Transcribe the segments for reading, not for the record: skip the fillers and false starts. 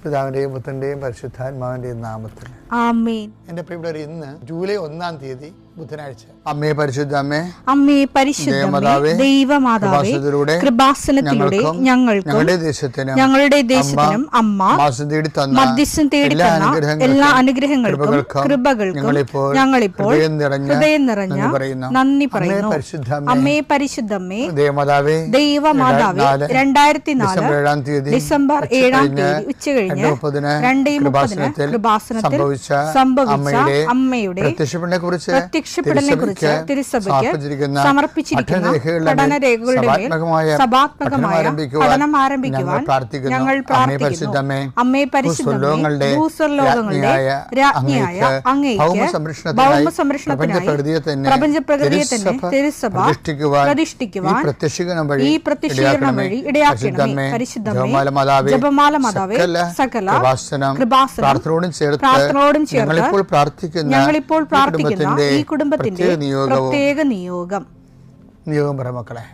പിതാവിന്റെയും പുത്രന്റെയും പരിശുദ്ധാത്മാവിന്റെയും നാമത്തിൽ ആമേൻ. എന്റെ പ്രിയപ്പെട്ടവർ, ഇന്ന് ജൂലൈ 1-ാം തീയതി ബുധനാഴ്ച. അമ്മേ പരിശുദ്ധ അമ്മേ, അമ്മേ പരിശുദ്ധ ദൈവമാതാവേ, കൃപാസനത്തിലൂടെ ഞങ്ങൾക്കും ഞങ്ങളുടെ ദേശത്തിനും അമ്മ മധ്യസ്ഥം തേടി തന്ന എല്ലാ അനുഗ്രഹങ്ങൾക്കും കൃപകൾക്കും ഞങ്ങളിപ്പോൾ ഹൃദയം നിറഞ്ഞ നന്ദി പറയുന്നു. അമ്മേ പരിശുദ്ധമ്മേ, ദൈവമാതാവേ, 2004 ഡിസംബർ 7-ാം തീയതി ഉച്ചകഴിഞ്ഞ് 2:30 കൃപാസനത്തിൽ സംഭവിച്ച അമ്മയുടെ പ്രത്യക്ഷപ്പെടലിനെ കുറിച്ച് തിരുസഭയ്ക്ക് സമർപ്പിച്ചിരിക്കുന്ന പഠനരേഖകളുടെ മേൽ സഭാത്മകമായ പഠനം ആരംഭിക്കുവാൻ ഞങ്ങൾ പ്രാർത്ഥിക്കുന്നു. അമ്മേ പരിശുദ്ധമേ, ഭൂസ്വർലോകങ്ങളുടെ രാജ്ഞിയായ അങ്ങേയ്ക്ക് ഭൗമസംരക്ഷണത്തിനായി പ്രപഞ്ചപ്രകൃതിയെ തന്നെ തിരുസഭ പ്രതിഷ്ഠിക്കുവാൻ ഈ പ്രത്യക്ഷീകരണം വഴി ഇടയാക്കണമേ. പരിശുദ്ധമേ, ജപമാല മാതാവേ, സകല കൃപാസനം പ്രാർത്ഥനയോടും ചേർത്ത് ഞങ്ങളിപ്പോൾ പ്രാർത്ഥിക്കുന്ന ഈ കുടുംബത്തിന്റെ പ്രത്യേക നിയോഗം പറ മക്കളെ.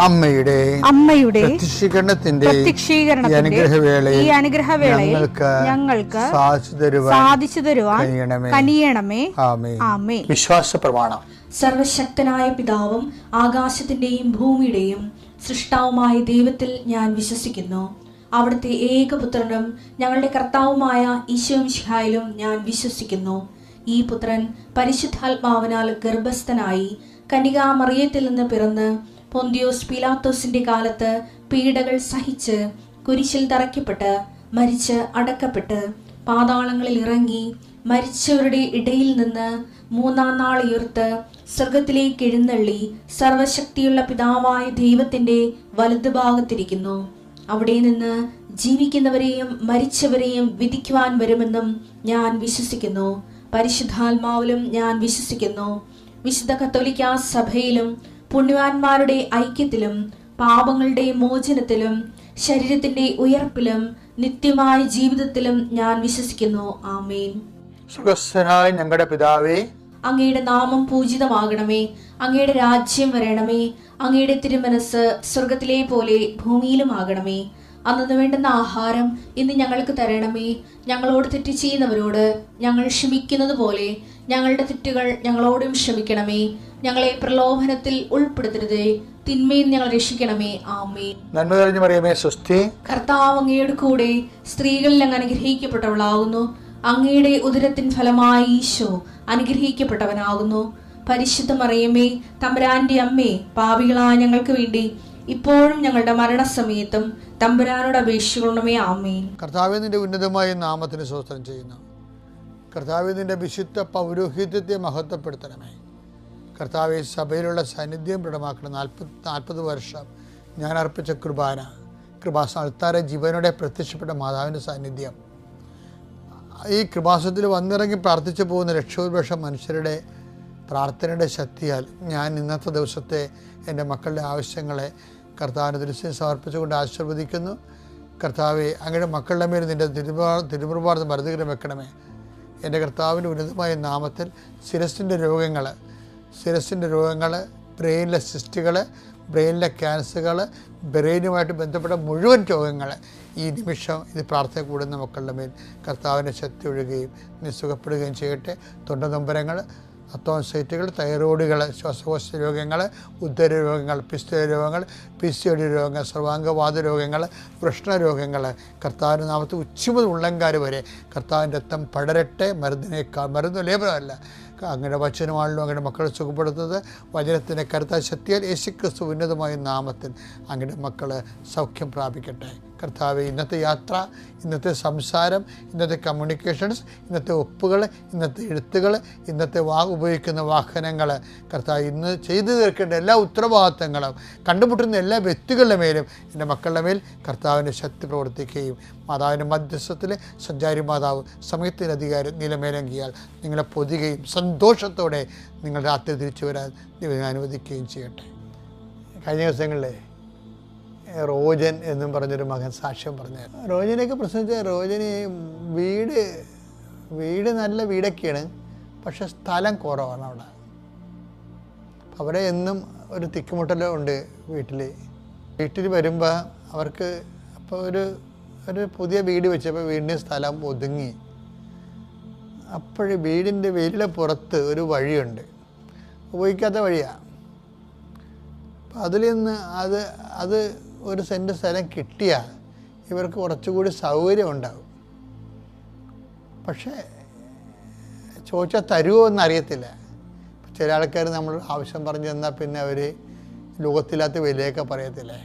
അമ്മയുടെ പ്രത്യക്ഷീകരണത്തിന്റെ ഈ അനുഗ്രഹവേളയിൽ ഞങ്ങൾക്ക് സാധിച്ചു തരുവാൻ കനിയണമേ. ആമേൻ. വിശ്വാസ പ്രമാണം. സർവശക്തനായ പിതാവും ആകാശത്തിന്റെയും ഭൂമിയുടെയും സൃഷ്ടാവുമായ ദൈവത്തിൽ ഞാൻ വിശ്വസിക്കുന്നു. അവിടുത്തെ ഏകപുത്രനും ഞങ്ങളുടെ കർത്താവുമായ ഈശോമിശിഹായിലും ഞാൻ വിശ്വസിക്കുന്നു. ഈ പുത്രൻ പരിശുദ്ധാത്മാവിനാൽ ഗർഭസ്ഥനായി കന്യകാമറിയത്തിൽ നിന്ന് പിറന്ന് പൊന്തിയോസ് പീലാത്തോസിന്റെ കാലത്ത് പീഡകൾ സഹിച്ച് കുരിശിൽ തറയ്ക്കപ്പെട്ട് മരിച്ച് അടക്കപ്പെട്ട് പാതാളങ്ങളിൽ ഇറങ്ങി മരിച്ചവരുടെ ഇടയിൽ നിന്ന് 3-ാം നാൾ ഉയർത്ത് സ്വർഗത്തിലേക്ക് എഴുന്നള്ളി സർവശക്തിയുള്ള പിതാവായ ദൈവത്തിന്റെ വലതുഭാഗത്തിരിക്കുന്നു. അവിടെ നിന്ന് ജീവിക്കുന്നവരെയും മരിച്ചവരെയും വിധിക്കുവാൻ വരുമെന്നും ഞാൻ വിശ്വസിക്കുന്നു. പരിശുദ്ധാത്മാവിലും ഞാൻ വിശ്വസിക്കുന്നു. വിശുദ്ധ കത്തോലിക്കാ സഭയിലും പുണ്യവാന്മാരുടെ ഐക്യത്തിലും പാപങ്ങളുടെ മോചനത്തിലും ശരീരത്തിന്റെ ഉയർപ്പിലും നിത്യമായ ജീവിതത്തിലും ഞാൻ വിശ്വസിക്കുന്നു. ആമേൻ. സ്വർഗ്ഗസ്ഥനായ ഞങ്ങളുടെ പിതാവേ, അങ്ങയുടെ നാമം പൂജിതമാകണമേ. അങ്ങയുടെ രാജ്യം വരണമേ. അങ്ങയുടെ തിരുമനസ് സ്വർഗത്തിലെ പോലെ ഭൂമിയിലും ആകണമേ. അന്നു വേണ്ടുന്ന ആഹാരം ഇന്ന് ഞങ്ങൾക്ക് തരണമേ. ഞങ്ങളോട് തെറ്റ് ചെയ്യുന്നവരോട് ഞങ്ങൾ ക്ഷമിക്കുന്നത് പോലെ ഞങ്ങളുടെ തെറ്റുകൾ ഞങ്ങളോടും ക്ഷമിക്കണമേ. ഞങ്ങളെ പ്രലോഭനത്തിൽ ഉൾപ്പെടുത്തരുതേ, തിന്മയിൽ ഞങ്ങൾ രക്ഷിക്കണമേ. ആമേൻ. നന്മ നിറഞ്ഞ മറിയമേ, സ്വസ്തി. കർത്താവ് അങ്ങയുടെ കൂടെ സ്ത്രീകളിൽ അങ്ങ് അനുഗ്രഹിക്കപ്പെട്ടവളാകുന്നു. അങ്ങയുടെ ഉദരത്തിൻ ഫലമായി ഈശോ അനുഗ്രഹിക്കപ്പെട്ടവനാകുന്നു. പരിശുദ്ധ മറിയമേ, തമ്പുരാന്റെ അമ്മേ, പാപികളായ ഞങ്ങൾക്ക് വേണ്ടി ഇപ്പോഴും ഞങ്ങളുടെ മരണസമയത്തും തമ്പുരാനോട് അപേക്ഷിക്കണമേ. ആമേൻ. കർത്താവേ, നിന്റെ ഉന്നതമായ നാമത്തിന് സ്തോത്രം ചെയ്യുന്നു. കർത്താവേ, നിന്റെ വിശുദ്ധ പൗരോഹിത്യത്തെ മഹത്വപ്പെടുത്തണമേ. കർത്താവെ, സഭയിലുള്ള സാന്നിധ്യം ദൃഢമാക്കണം. 40 വർഷം ഞാൻ അർപ്പിച്ച കൃപാസന അൾത്താര ജീവനോടെ പ്രത്യക്ഷപ്പെട്ട മാതാവിൻ്റെ സാന്നിധ്യം, ഈ കൃപാസനത്തിൽ വന്നിറങ്ങി പ്രാർത്ഥിച്ചു പോകുന്ന ലക്ഷോപലക്ഷം മനുഷ്യരുടെ പ്രാർത്ഥനയുടെ ശക്തിയാൽ ഞാൻ ഇന്നത്തെ ദിവസത്തെ എൻ്റെ മക്കളുടെ ആവശ്യങ്ങളെ കർത്താവിൻ്റെ ദൃശ്യം സമർപ്പിച്ചുകൊണ്ട് ആശീർവദിക്കുന്നു. കർത്താവെ, അങ്ങയുടെ മക്കളുടെ മേൽ നിൻ്റെ തിരുമുറുപാട് മരുന്നുകരം വെക്കണമേ. എൻ്റെ കർത്താവിൻ്റെ ഉന്നതമായ നാമത്തിൽ ശിരസിൻ്റെ രോഗങ്ങൾ, ബ്രെയിനിലെ സിസ്റ്റുകൾ, ബ്രെയിനിലെ ക്യാൻസറുകൾ, ബ്രെയിനുമായിട്ട് ബന്ധപ്പെട്ട മുഴുവൻ രോഗങ്ങൾ ഈ നിമിഷം ഇത് പ്രാർത്ഥന കൂടുന്ന മക്കളുടെ മേൽ കർത്താവിൻ്റെ ശക്തി ഒഴുകുകയും നീ സുഖപ്പെടുകയും ചെയ്യട്ടെ. തൊണ്ടനൊമ്പരങ്ങൾ, അത്തോൺസൈറ്റുകൾ, തൈറോയിഡുകൾ, ശ്വാസകോശ രോഗങ്ങൾ, ഉദര രോഗങ്ങൾ, പിസ്തൂല രോഗങ്ങൾ, PCOD രോഗങ്ങൾ, സർവാംഗവാത രോഗങ്ങൾ, വൃഷ്ണരോഗങ്ങൾ, കർത്താവിൻ്റെ നാമത്തിൽ ഉച്ച മുതൽ ഉള്ളംകാര് വരെ കർത്താവിൻ്റെ രക്തം പടരട്ടെ. മരുന്ന് ലേപനമല്ല, അങ്ങനെ വചനമാണല്ലോ അങ്ങനെ മക്കളെ സുഖപ്പെടുത്തുന്നത്. വചനത്തിൻ്റെ കരുത്താൽ ശക്തിയാൽ യേശുക്രിസ്തു ഉന്നതമായ നാമത്തിൽ അങ്ങനെ മക്കൾ സൗഖ്യം പ്രാപിക്കട്ടെ. കർത്താവെ, ഇന്നത്തെ യാത്ര, ഇന്നത്തെ സംസാരം, ഇന്നത്തെ കമ്മ്യൂണിക്കേഷൻസ്, ഇന്നത്തെ ഒപ്പുകൾ, ഇന്നത്തെ എഴുത്തുകൾ, ഇന്നത്തെ ഉപയോഗിക്കുന്ന വാഹനങ്ങൾ, കർത്താവ് ഇന്ന് ചെയ്തു തീർക്കേണ്ട എല്ലാ ഉത്തരവാദിത്തങ്ങളും കണ്ടുമുട്ടുന്ന എല്ലാ വ്യക്തികളുടെ മേലും എൻ്റെ മക്കളുടെ മേൽ കർത്താവിൻ്റെ ശക്തി പ്രവർത്തിക്കുകയും മാതാവിൻ്റെ മധ്യസ്ഥത്തിൽ സഞ്ചാരി മാതാവ് സമയത്തിൻ്റെ അധികാരം നിലമേലങ്കിയാൽ നിങ്ങളെ പൊതുകയും സന്തോഷത്തോടെ നിങ്ങൾ രാത്രി തിരിച്ചു വരാൻ ദൈവം അനുവദിക്കുകയും ചെയ്യട്ടെ. കഴിഞ്ഞ ദിവസങ്ങളിലെ റോജൻ എന്നും പറഞ്ഞൊരു മകൻ സാക്ഷ്യം പറഞ്ഞു. റോജനെയൊക്കെ പ്രസംഗിച്ച റോജന് വീട് നല്ല വീടൊക്കെയാണ്, പക്ഷെ സ്ഥലം കുറവാണ് അവിടെ. അവിടെ എന്നും ഒരു തിക്കുമുട്ടലും ഉണ്ട് വീട്ടിൽ വരുമ്പോൾ അവർക്ക് അപ്പോൾ ഒരു പുതിയ വീട് വെച്ചപ്പോൾ വീടിൻ്റെ സ്ഥലം ഒതുങ്ങി. അപ്പോഴ് വീടിൻ്റെ വെയിലിൻ്റെ പുറത്ത് ഒരു വഴിയുണ്ട്, ഉപയോഗിക്കാത്ത വഴിയാണ്. അപ്പം അതിൽ നിന്ന് അത് 1 സെൻറ്റ് സ്ഥലം കിട്ടിയാൽ ഇവർക്ക് കുറച്ചുകൂടി സൗകര്യം ഉണ്ടാകും. പക്ഷേ ചോദിച്ചാൽ തരുമോ എന്നറിയത്തില്ല. ചില ആൾക്കാർ നമ്മൾ ആവശ്യം പറഞ്ഞു തന്നാൽ പിന്നെ അവർ ലോകത്തില്ലാത്ത വിലയൊക്കെ പറയത്തില്ലേ,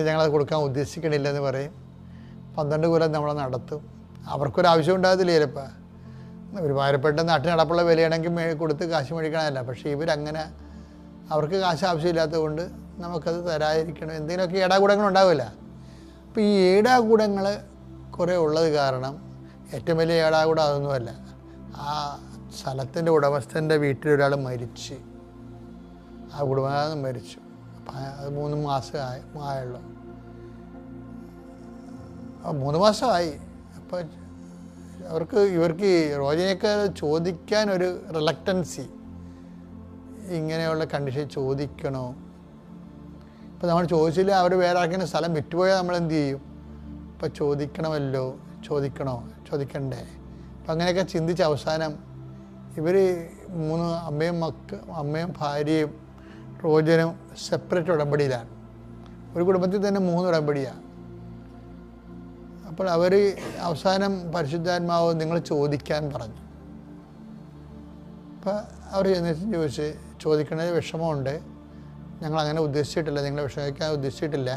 ഞങ്ങളത് കൊടുക്കാൻ ഉദ്ദേശിക്കണില്ലെന്ന് പറയും. 12 കൊല്ലം നമ്മളെ നടത്തും. അവർക്കൊരാവശ്യം ഉണ്ടാകത്തില്ല ചിലപ്പോൾ. ഒരു ഭാരപ്പെട്ട നാട്ടിൽ നടപ്പുള്ള വിലയാണെങ്കിൽ കൊടുത്ത് കാശ് മേടിക്കണമല്ല. പക്ഷേ ഇവരങ്ങനെ അവർക്ക് കാശ് ആവശ്യമില്ലാത്തത് കൊണ്ട് നമുക്കത് തരാതിരിക്കണം, എന്തെങ്കിലുമൊക്കെ ഏടാകൂടങ്ങളുണ്ടാവില്ല. അപ്പോൾ ഈ ഏടാകൂടങ്ങൾ കുറേ ഉള്ളത് കാരണം ഏറ്റവും വലിയ ഏടാകൂടം അതൊന്നുമല്ല. ആ സ്ഥലത്തിൻ്റെ ഉടമസ്ഥൻ്റെ വീട്ടിലൊരാൾ മരിച്ച്, ആ കുടുംബം മരിച്ചു. അപ്പം അത് 3 മാസം ആയുള്ളൂ. 3 മാസമായി. അപ്പോൾ ഇവർക്ക് റോജനെയൊക്കെ ചോദിക്കാൻ ഒരു റിലക്റ്റൻസി, ഇങ്ങനെയുള്ള കണ്ടീഷൻ ചോദിക്കണോ. ഇപ്പം നമ്മൾ ചോദിച്ചില്ല, അവർ വേറെ ആർക്കെങ്കിലും സ്ഥലം വിറ്റുപോയാൽ നമ്മൾ എന്ത് ചെയ്യും? ഇപ്പം ചോദിക്കണ്ടേ. അപ്പം അങ്ങനെയൊക്കെ ചിന്തിച്ച് അവസാനം ഇവർ 3 അമ്മയും ഭാര്യയും റോജനും സെപ്പറേറ്റ് ഉടമ്പടിയിലാണ്. ഒരു കുടുംബത്തിൽ തന്നെ 3 ഉടമ്പടിയാണ്. അപ്പോൾ അവർ അവസാനം പരിശുദ്ധാത്മാവ് നിങ്ങൾ ചോദിക്കാൻ പറഞ്ഞു. അപ്പോൾ അവർ ചോദിച്ച് ചോദിക്കണത് വിഷമമുണ്ട്, ഞങ്ങളങ്ങനെ ഉദ്ദേശിച്ചിട്ടില്ല, നിങ്ങളെ വിഷമിക്കാൻ ഉദ്ദേശിച്ചിട്ടില്ല.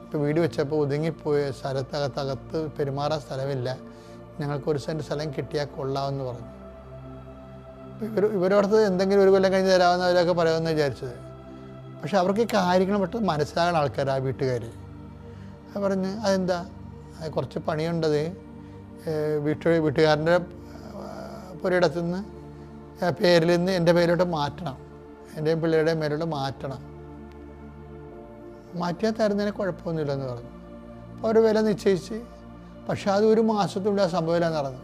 ഇപ്പോൾ വീട് വെച്ചപ്പോൾ ഒതുങ്ങിപ്പോയ സ്ഥലത്തകത്ത് പെരുമാറാൻ സ്ഥലമില്ല, ഞങ്ങൾക്ക് 1 സെൻറ്റ് സ്ഥലം കിട്ടിയാൽ കൊള്ളാമെന്ന് പറഞ്ഞു. ഇവരോടത്ത് എന്തെങ്കിലും 1 കൊല്ലം കഴിഞ്ഞ് തരാമെന്നവരൊക്കെ പറയുമെന്ന് വിചാരിച്ചത്. പക്ഷെ അവർക്ക് കാര്യങ്ങൾ പെട്ടെന്ന് മനസ്സിലാകുന്ന ആൾക്കാർ, ആ വീട്ടുകാർ. അത് പറഞ്ഞ് അതെന്താ, കുറച്ച് പണിയുണ്ടത്, വീട്ടുകാരൻ്റെ പുരയിടത്തു നിന്ന് പേരിൽ നിന്ന് എൻ്റെ പേരിലോട്ട് മാറ്റണം, എൻ്റെയും പിള്ളേരുടെയും പേരിലോട്ട് മാറ്റിയാൽ തരുന്നതിന് കുഴപ്പമൊന്നുമില്ലെന്ന് പറഞ്ഞു. അപ്പോൾ അവർ വില നിശ്ചയിച്ച്. പക്ഷെ അത് 1 മാസത്തിനുള്ളിൽ ആ സംഭവമില്ലെന്ന് പറഞ്ഞു.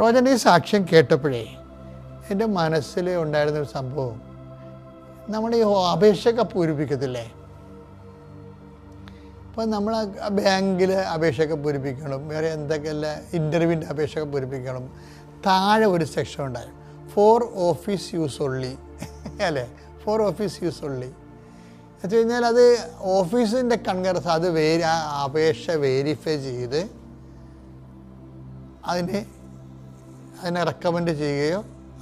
റോജൻ്റെ ഈ സാക്ഷ്യം കേട്ടപ്പോഴേ എൻ്റെ മനസ്സിൽ ഉണ്ടായിരുന്നൊരു സംഭവം, നമ്മൾ ഈ അപേക്ഷയൊക്കെ പൂരിപ്പിക്കത്തില്ലേ, അപ്പോൾ നമ്മൾ ബാങ്കിൽ അപേക്ഷയൊക്കെ പൂരിപ്പിക്കണം, വേറെ എന്തൊക്കെയല്ല ഇൻ്റർവ്യൂവിൻ്റെ അപേക്ഷയൊക്കെ പൂരിപ്പിക്കണം. താഴെ ഒരു സെക്ഷൻ ഉണ്ടായി, ഫോർ ഓഫീസ് യൂസ് ഒള്ളി അല്ലേ, ഫോർ ഓഫീസ് യൂസ് ഒള്ളി എന്ന് വെച്ച് കഴിഞ്ഞാൽ അത് ഓഫീസിൻ്റെ കൺകറൻസ്, അത് ആ അപേക്ഷ വെരിഫൈ ചെയ്ത് അതിനെ റെക്കമെൻഡ് ചെയ്യുകയോ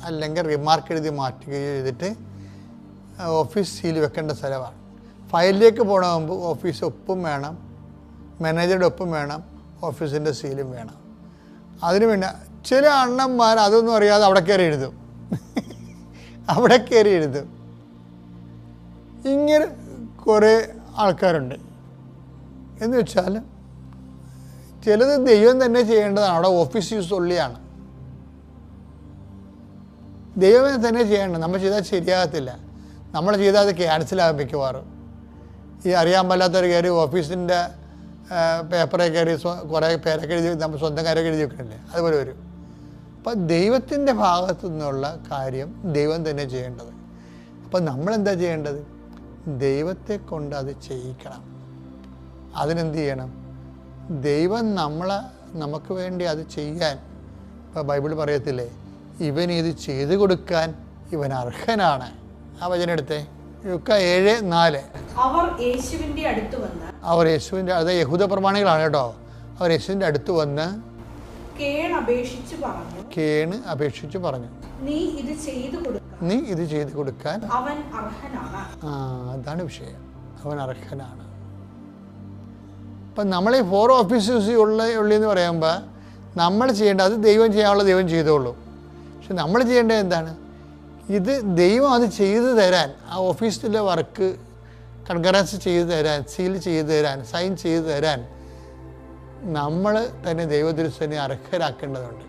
അല്ലെങ്കിൽ റിമാർക്ക് എഴുതി മാറ്റുകയോ ചെയ്തിട്ട് ഓഫീസ് സീൽ വെക്കേണ്ട സ്ഥലമാണ്. ഫയലിലേക്ക് പോകണമെങ്കിൽ ഓഫീസ് ഒപ്പും വേണം, മാനേജറുടെ ഒപ്പും വേണം, ഓഫീസിൻ്റെ സീലും വേണം. അതിന് പിന്നെ ചില അണ്ണന്മാർ അതൊന്നും അറിയാതെ അവിടെ കയറി എഴുതും. ഇങ്ങനെ കുറേ ആൾക്കാരുണ്ട്. എന്ന് വെച്ചാൽ ചിലത് ദൈവം തന്നെ ചെയ്യേണ്ടതാണ്, അവിടെ ഓഫീസ് യൂസ് ഉള്ളിയാണ്, ദൈവം തന്നെ ചെയ്യേണ്ടത്. നമ്മൾ ചെയ്താൽ ശരിയാകത്തില്ല, നമ്മൾ ചെയ്താൽ അത് ക്യാൻസലാകും മിക്കവാറും. ഈ അറിയാൻ പാടില്ലാത്തവർ കയറി ഓഫീസിൻ്റെ പേപ്പറെ കയറി കുറേ പേരൊക്കെ എഴുതി നമ്മൾ സ്വന്തം കാര്യമൊക്കെ എഴുതി വെക്കണില്ലേ, അതുപോലെ വരും. അപ്പം ദൈവത്തിൻ്റെ ഭാഗത്തു നിന്നുള്ള കാര്യം ദൈവം തന്നെ ചെയ്യേണ്ടത്. അപ്പം നമ്മളെന്താ ചെയ്യേണ്ടത്? ദൈവത്തെ കൊണ്ട് അത് ചെയ്യിക്കണം. അതിനെന്ത് ചെയ്യണം? ദൈവം നമുക്ക് വേണ്ടി അത് ചെയ്യാൻ. അപ്പോൾ ബൈബിൾ പറയത്തില്ലേ, ഇവൻ ഇത് ചെയ്തു കൊടുക്കാൻ ഇവൻ അർഹനാണ്. ആ വചനം എടുത്തേ, ലൂക്ക 7:4. അവർ യേശുവിൻ്റെ അടുത്ത് വന്ന്, അത് യഹൂദ പ്രമാണികളാണ് കേട്ടോ. അവർ യേശുവിൻ്റെ അടുത്ത് വന്ന് കേണ് അപേക്ഷിച്ചു പറഞ്ഞു, നീ ഇത് ചെയ്തു കൊടുക്കാൻ അവൻ അർഹനാണ്. അതാണ് വിഷയം, അവൻ അർഹനാണ്. അപ്പം നമ്മളീ 4 ഓഫീസേഴ്സ് ഉള്ളെന്ന് പറയുമ്പോൾ നമ്മൾ ചെയ്യേണ്ടത്, അത് ദൈവം ചെയ്യാനുള്ള ദൈവം ചെയ്തോളൂ. പക്ഷെ നമ്മൾ ചെയ്യേണ്ടത് എന്താണ്? ഇത് ദൈവം അത് ചെയ്തു തരാൻ, ആ ഓഫീസിലെ വർക്ക് കൺകറൻസ് ചെയ്തു തരാൻ, സീൽ ചെയ്തു തരാൻ, സൈൻ ചെയ്തു തരാൻ നമ്മൾ തന്നെ ദൈവത്തിരുസനെ അർഹരാക്കേണ്ടതുണ്ട്.